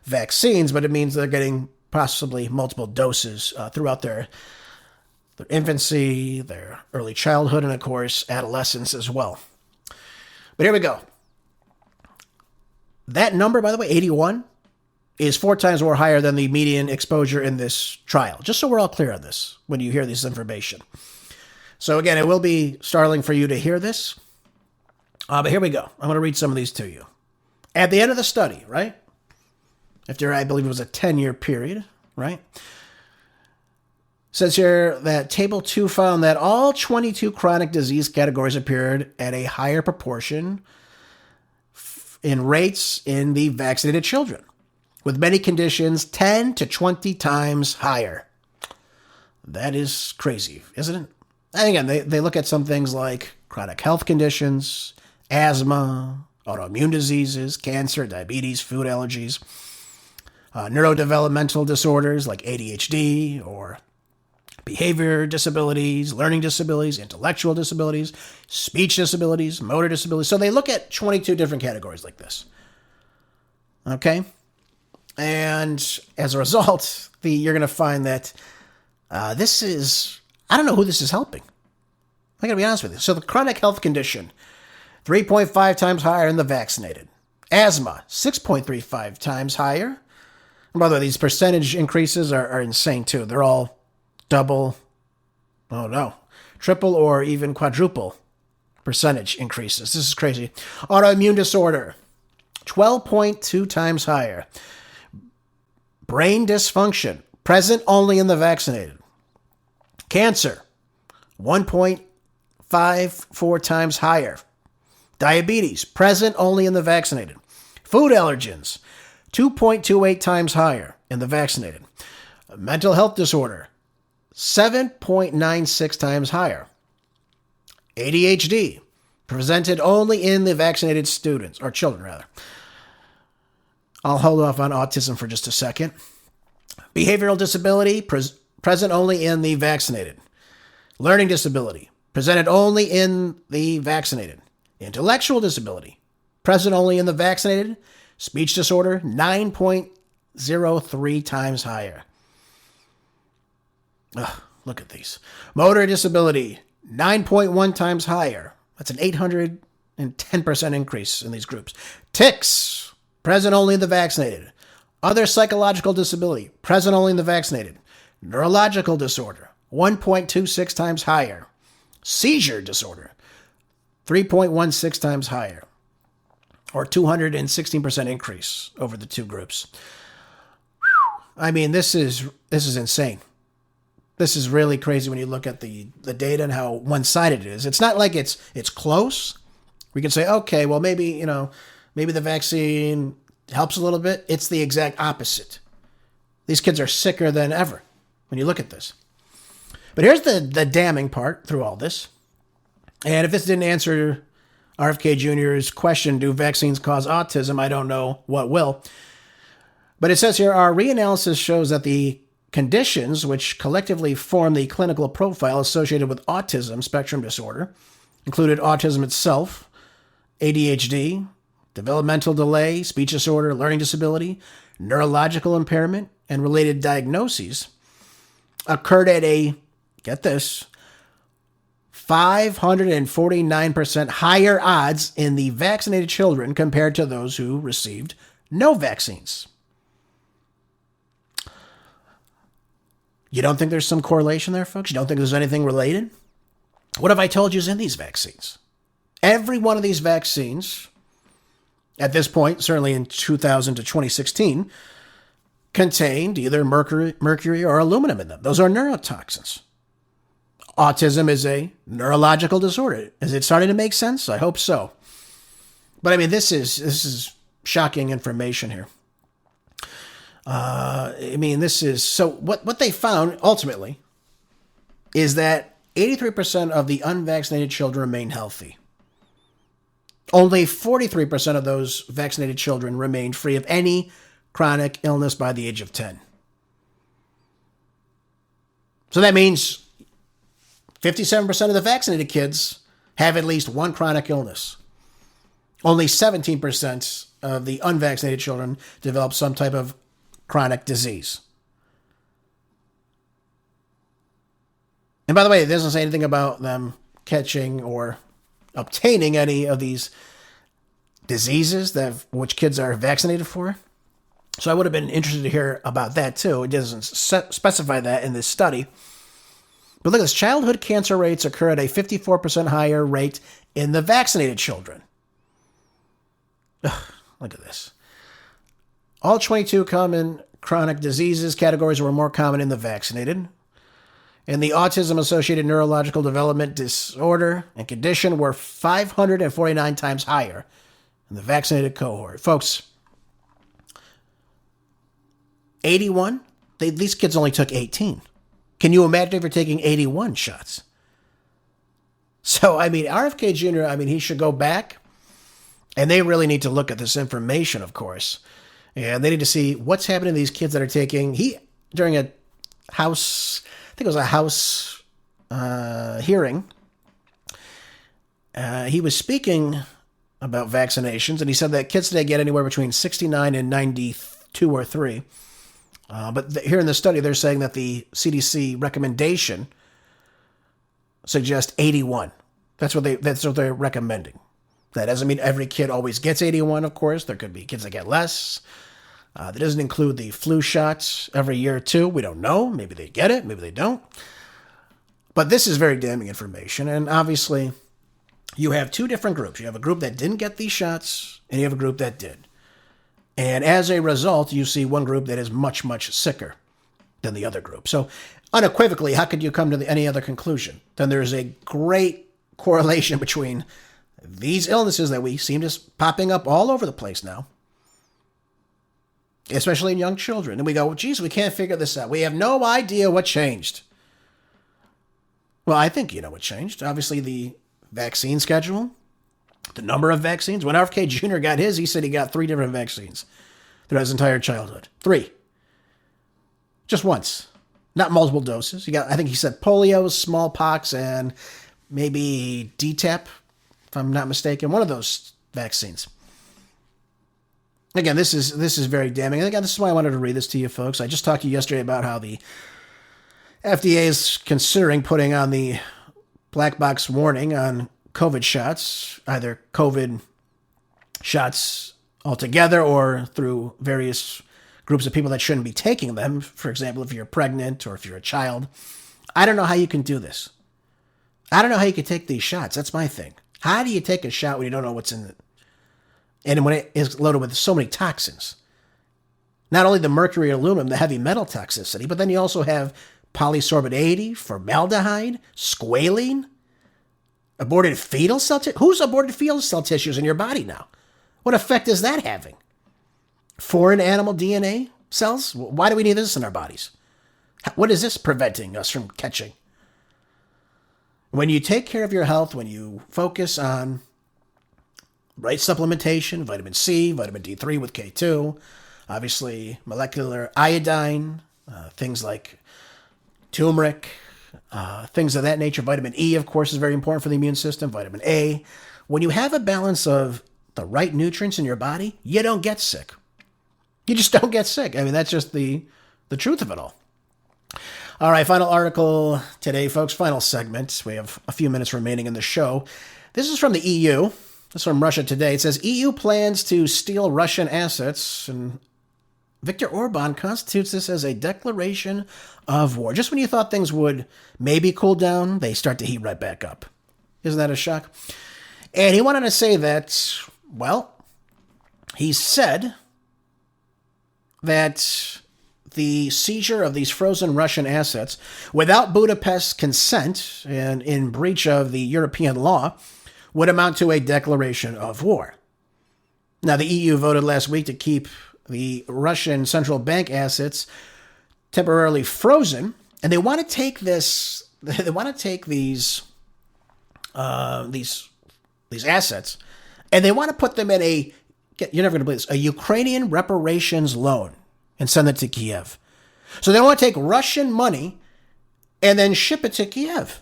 vaccines, but it means they're getting possibly multiple doses throughout their infancy, their early childhood, and, of course, adolescence as well. But here we go. That number, by the way, 81, is 4 times more higher than the median exposure in this trial. Just so we're all clear on this when you hear this information. So again, it will be startling for you to hear this. But here we go. I'm going to read some of these to you. At the end of the study, right? After, I believe it was a 10-year period, right? Says here that Table 2 found that all 22 chronic disease categories appeared at a higher proportion in rates in the vaccinated children, with many conditions 10 to 20 times higher. That is crazy, isn't it? And again, they look at some things like chronic health conditions, asthma, autoimmune diseases, cancer, diabetes, food allergies, neurodevelopmental disorders like ADHD or behavior disabilities, learning disabilities, intellectual disabilities, speech disabilities, motor disabilities. So they look at 22 different categories like this. Okay? And as a result, you're going to find that this is, I don't know who this is helping. I got to be honest with you. So the chronic health condition, 3.5 times higher in the vaccinated. Asthma, 6.35 times higher. And by the way, these percentage increases are insane too. They're all double, triple or even quadruple percentage increases. This is crazy. Autoimmune disorder, 12.2 times higher. Brain dysfunction, present only in the vaccinated. Cancer, 1.54 times higher. Diabetes, present only in the vaccinated. Food allergens, 2.28 times higher in the vaccinated. Mental health disorder, 7.96 times higher. ADHD, presented only in the vaccinated students, or children rather. I'll hold off on autism for just a second. Behavioral disability, present only in the vaccinated. Learning disability, presented only in the vaccinated. Intellectual disability, present only in the vaccinated. Speech disorder, 9.03 times higher. Ugh, look at these. Motor disability, 9.1 times higher. That's an 810% increase in these groups. Tics, present only in the vaccinated. Other psychological disability, present only in the vaccinated. Neurological disorder, 1.26 times higher. Seizure disorder, 3.16 times higher. Or 216% increase over the two groups. I mean, this is insane. This is really crazy when you look at the data and how one-sided it is. It's not like it's close. We can say, okay, well, maybe the vaccine helps a little bit. It's the exact opposite. These kids are sicker than ever when you look at this. But here's the damning part through all this. And if this didn't answer RFK Jr.'s question, do vaccines cause autism? I don't know what will. But it says here, our reanalysis shows that the conditions which collectively form the clinical profile associated with autism spectrum disorder included autism itself, ADHD, developmental delay, speech disorder, learning disability, neurological impairment, and related diagnoses occurred at a, get this, 549% higher odds in the vaccinated children compared to those who received no vaccines. You don't think there's some correlation there, folks? You don't think there's anything related? What have I told you is in these vaccines? Every one of these vaccines, at this point, certainly in 2000 to 2016, contained either mercury or aluminum in them. Those are neurotoxins. Autism is a neurological disorder. Is it starting to make sense? I hope so. But I mean, this is shocking information here. So what they found ultimately is that 83% of the unvaccinated children remain healthy. Only 43% of those vaccinated children remained free of any chronic illness by the age of 10. So that means 57% of the vaccinated kids have at least one chronic illness. Only 17% of the unvaccinated children develop some type of chronic disease. And by the way, it doesn't say anything about them catching or obtaining any of these diseases which kids are vaccinated for. So I would have been interested to hear about that too. It doesn't specify that in this study. But look at this. Childhood cancer rates occur at a 54% higher rate in the vaccinated children. Ugh, look at this. All 22 common chronic diseases categories were more common in the vaccinated. And the autism-associated neurological development disorder and condition were 549 times higher in the vaccinated cohort. Folks, 81? These kids only took 18. Can you imagine if you're taking 81 shots? So, I mean, RFK Jr., he should go back, and they really need to look at this information, of course. And they need to see what's happening to these kids that are taking... during a House... I think it was a House hearing. He was speaking about vaccinations, and he said that kids today get anywhere between 69 and 92 or 3. But here in the study, they're saying that the CDC recommendation suggests 81. That's what they're recommending. That doesn't mean every kid always gets 81, of course. There could be kids that get less. That doesn't include the flu shots every year or two. We don't know. Maybe they get it. Maybe they don't. But this is very damning information. And obviously, you have two different groups. You have a group that didn't get these shots, and you have a group that did. And as a result, you see one group that is much, much sicker than the other group. So unequivocally, how could you come to any other conclusion? Then there's a great correlation between these illnesses that we seem to popping up all over the place now, especially in young children. And we go, geez, we can't figure this out. We have no idea what changed. Well, I think you know what changed. Obviously, the vaccine schedule, the number of vaccines. When RFK Jr. got his, he said he got 3 different vaccines throughout his entire childhood. 3. Just once. Not multiple doses. He got, I think he said polio, smallpox, and maybe DTaP, if I'm not mistaken. One of those vaccines. Again, this is very damning. And again, this is why I wanted to read this to you folks. I just talked to you yesterday about how the FDA is considering putting on the black box warning on COVID shots, either COVID shots altogether or through various groups of people that shouldn't be taking them. For example, if you're pregnant or if you're a child. I don't know how you can do this. I don't know how you can take these shots. That's my thing. How do you take a shot when you don't know what's in it? And when it is loaded with so many toxins. Not only the mercury and aluminum, the heavy metal toxicity, but then you also have polysorbate 80, formaldehyde, squalene, aborted fetal cell tissues. Who's aborted fetal cell tissues in your body now? What effect is that having? Foreign animal DNA cells? Why do we need this in our bodies? What is this preventing us from catching? When you take care of your health, when you focus on right? Supplementation, vitamin C, vitamin D3 with K2, obviously molecular iodine, things like turmeric, things of that nature. Vitamin E, of course, is very important for the immune system. Vitamin A. When you have a balance of the right nutrients in your body, you don't get sick. You just don't get sick. I mean, that's just the truth of it all. All right, final article today, folks. Final segment. We have a few minutes remaining in the show. This is from the EU. This is from Russia Today. It says, EU plans to steal Russian assets, and Viktor Orban constitutes this as a declaration of war. Just when you thought things would maybe cool down, they start to heat right back up. Isn't that a shock? And he wanted to say that, well, he said that the seizure of these frozen Russian assets without Budapest's consent and in breach of the European law would amount to a declaration of war. Now, the EU voted last week to keep the Russian central bank assets temporarily frozen, and they want to take this. They want to take these assets, and they want to put them in a. You're never going to believe this. A Ukrainian reparations loan and send it to Kiev. So they want to take Russian money and then ship it to Kiev.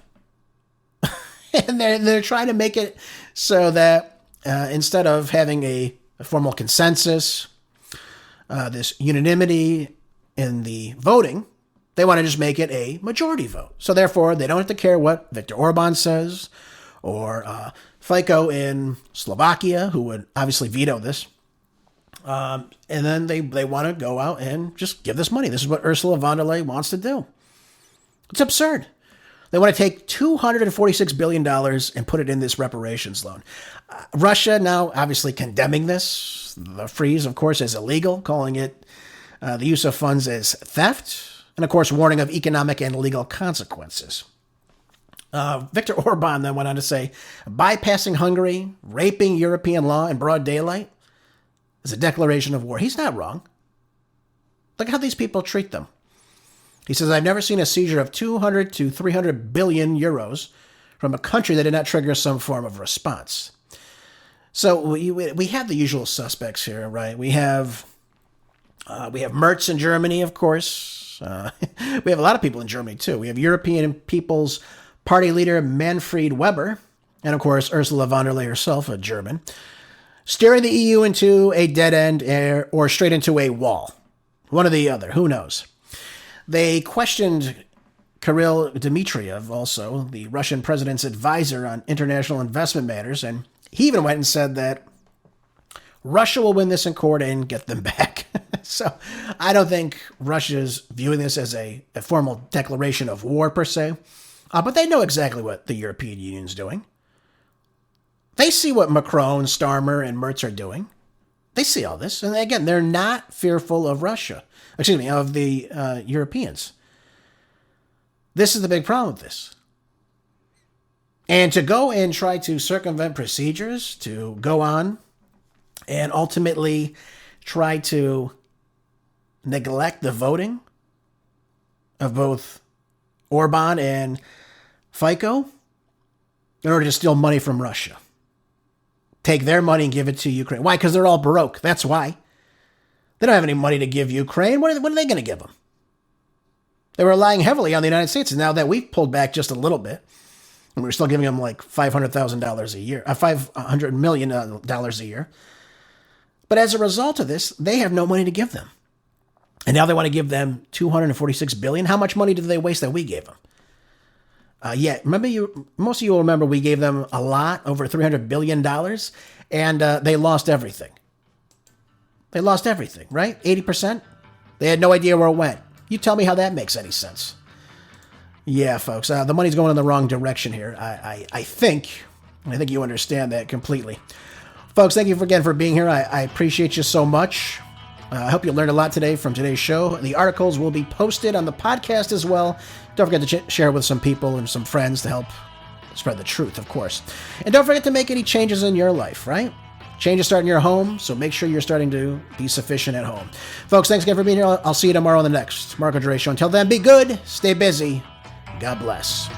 And they're trying to make it so that instead of having a formal consensus, this unanimity in the voting, they want to just make it a majority vote. So therefore, they don't have to care what Viktor Orban says or Fico in Slovakia, who would obviously veto this. And then they want to go out and just give this money. This is what Ursula von der Leyen wants to do. It's absurd. They want to take $246 billion and put it in this reparations loan. Russia now obviously condemning this. The freeze, of course, is illegal, calling it the use of funds as theft, and of course warning of economic and legal consequences. Viktor Orban then went on to say, bypassing Hungary, raping European law in broad daylight is a declaration of war. He's not wrong. Look how these people treat them. He says, I've never seen a seizure of 200 to 300 billion euros from a country that did not trigger some form of response. So we have the usual suspects here, right? We have Merz in Germany, of course. We have a lot of people in Germany, too. We have European People's Party leader Manfred Weber, and of course, Ursula von der Leyen herself, a German, steering the EU into a dead end or straight into a wall. One or the other, who knows? They questioned Kirill Dmitriev, also, the Russian president's advisor on international investment matters, and he even went and said that Russia will win this in court and get them back. So I don't think Russia's viewing this as a formal declaration of war, per se. But they know exactly what the European Union's doing. They see what Macron, Starmer, and Merz are doing. They see all this. And again, they're not fearful of Russia. Excuse me, of the Europeans. This is the big problem with this. And to go and try to circumvent procedures, to go on and ultimately try to neglect the voting of both Orban and Fico in order to steal money from Russia. Take their money and give it to Ukraine. Why? Because they're all broke. That's why. They don't have any money to give Ukraine. What are they going to give them? They were relying heavily on the United States. And now that we've pulled back just a little bit, and we're still giving them like $500,000 a year, $500 million a year. But as a result of this, they have no money to give them. And now they want to give them $246 billion. How much money did they waste that we gave them? Remember, most of you will remember we gave them a lot, over $300 billion, and they lost everything. They lost everything, right? 80%? They had no idea where it went. You tell me how that makes any sense. Yeah, folks, the money's going in the wrong direction here. I think you understand that completely. Folks, thank you again for being here. I appreciate you so much. I hope you learned a lot today from today's show. The articles will be posted on the podcast as well. Don't forget to share with some people and some friends to help spread the truth, of course. And don't forget to make any changes in your life, right? Changes start in your home, so make sure you're starting to be sufficient at home. Folks, thanks again for being here. I'll see you tomorrow on the next Marco Dre Show. Until then, be good, stay busy. God bless.